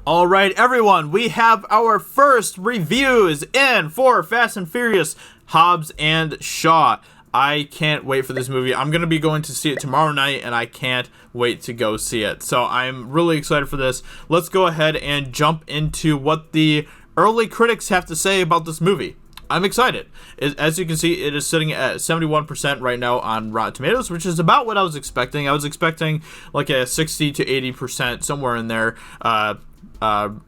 All right, everyone, we have our first reviews in for Fast and Furious, Hobbs and Shaw. I can't wait for this movie. I'm going to be going to see it tomorrow night, and I can't wait to go see it. So I'm really excited for this. Let's go ahead and jump into what the early critics have to say about this movie. I'm excited. As you can see, it is sitting at 71% right now on Rotten Tomatoes, which is about what I was expecting. I was expecting like a 60 to 80%, somewhere in there,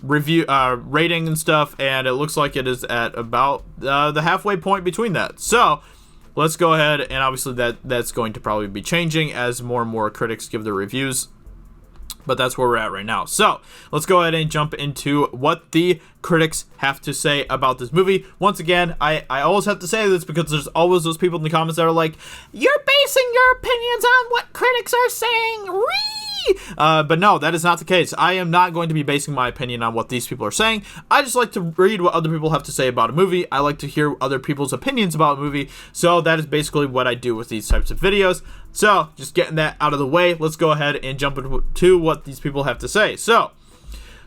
review rating and stuff, and it looks like it is at about the halfway point between that. So let's go ahead, and obviously that's going to probably be changing as more and more critics give their reviews. But that's where we're at right now. So let's go ahead and jump into what the critics have to say about this movie. Once again, I always have to say this because there's always those people in the comments that are like, you're basing your opinions on what critics are saying. But no, that is not the case. I am not going to be basing my opinion on what these people are saying. I just like to read what other people have to say about a movie. I like to hear other people's opinions about a movie. So that is basically what I do with these types of videos. So just getting that out of the way, let's go ahead and jump into what these people have to say. So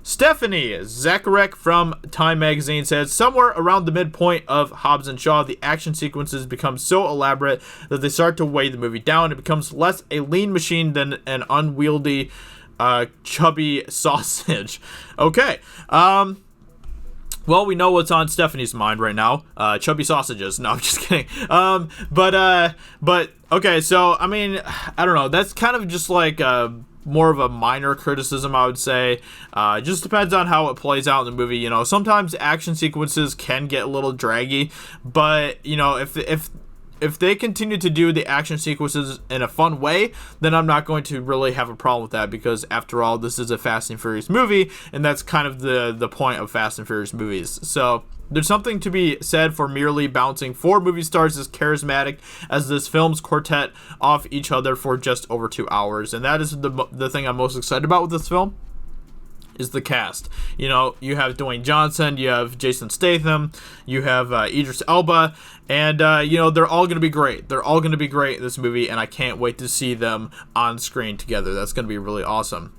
Stephanie Zacharek from Time Magazine says, somewhere around the midpoint of Hobbs and Shaw, the action sequences become so elaborate that they start to weigh the movie down. It becomes less a lean machine than an unwieldy, chubby sausage. Okay. Well, we know what's on Stephanie's mind right now. Chubby sausages. No, I'm just kidding. But okay, so, I mean, I don't know. That's kind of just like more of a minor criticism, I would say. Just depends on how it plays out in the movie. You know, sometimes action sequences can get a little draggy, but, you know, if they continue to do the action sequences in a fun way, then I'm not going to really have a problem with that, because after all, this is a Fast and Furious movie, and that's kind of the point of Fast and Furious movies. So there's something to be said for merely bouncing four movie stars as charismatic as this film's quartet off each other for just over 2 hours, and that is the thing I'm most excited about with this film. Is the cast. You know, you have Dwayne Johnson, you have Jason Statham, you have Idris Elba, and, you know, they're all going to be great. They're all going to be great in this movie, and I can't wait to see them on screen together. That's going to be really awesome.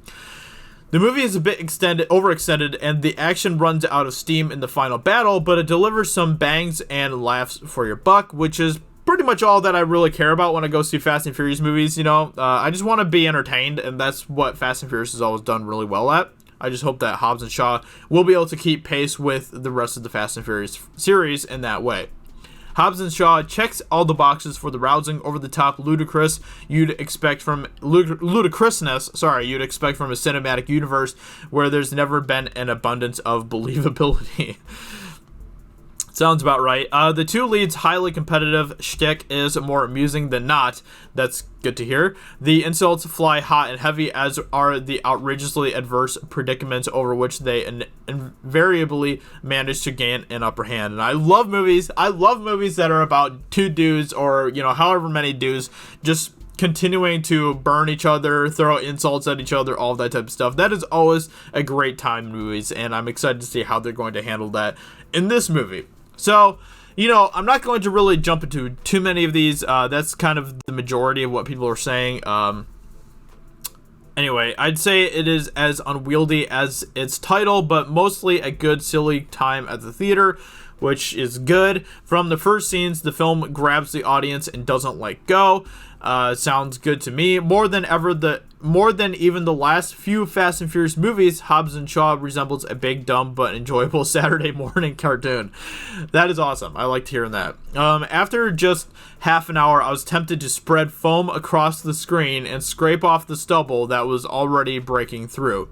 The movie is a bit overextended, and the action runs out of steam in the final battle, but it delivers some bangs and laughs for your buck, which is pretty much all that I really care about when I go see Fast and Furious movies. You know, I just want to be entertained, and that's what Fast and Furious has always done really well at. I just hope that Hobbs and Shaw will be able to keep pace with the rest of the Fast and Furious series in that way. Hobbs and Shaw checks all the boxes for the rousing, over-the-top ludicrousness you'd expect from a cinematic universe where there's never been an abundance of believability. Sounds about right. The two leads' highly competitive shtick is more amusing than not. That's good to hear. The insults fly hot and heavy, as are the outrageously adverse predicaments over which they invariably manage to gain an upper hand. And I love movies. I love movies that are about two dudes, or, you know, however many dudes, just continuing to burn each other, throw insults at each other, all that type of stuff. That is always a great time in movies, and I'm excited to see how they're going to handle that in this movie. So, you know, I'm not going to really jump into too many of these. That's kind of the majority of what people are saying. Anyway, I'd say it is as unwieldy as its title, but mostly a good, silly time at the theater, which is good. From the first scenes, the film grabs the audience and doesn't let go. Sounds good to me. More than even the last few Fast and Furious movies, Hobbs and Shaw resembles a big, dumb, but enjoyable Saturday morning cartoon. That is awesome. I liked hearing that. After just half an hour, I was tempted to spread foam across the screen and scrape off the stubble that was already breaking through.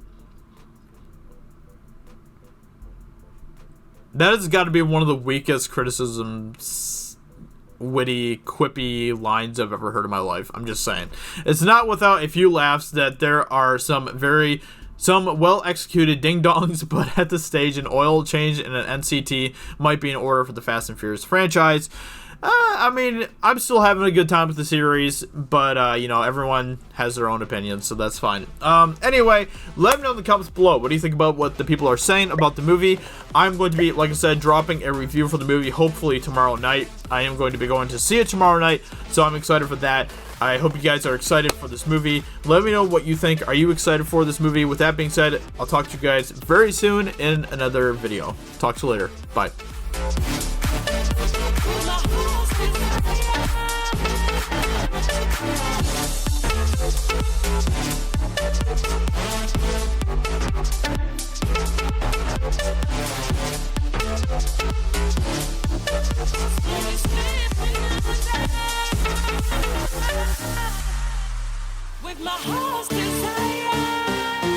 That has got to be one of the weakest criticisms, witty, quippy lines I've ever heard in my life. I'm just saying. It's not without a few laughs that there are some well-executed ding-dongs, but at this stage, an oil change and an NCT might be in order for the Fast and Furious franchise. I mean, I'm still having a good time with the series, but, you know, everyone has their own opinions, so that's fine. Anyway, let me know in the comments below. What do you think about what the people are saying about the movie? I'm going to be, like I said, dropping a review for the movie hopefully tomorrow night. I am going to be going to see it tomorrow night, so I'm excited for that. I hope you guys are excited for this movie. Let me know what you think. Are you excited for this movie? With that being said, I'll talk to you guys very soon in another video. Talk to you later. Bye. With my heart's desire.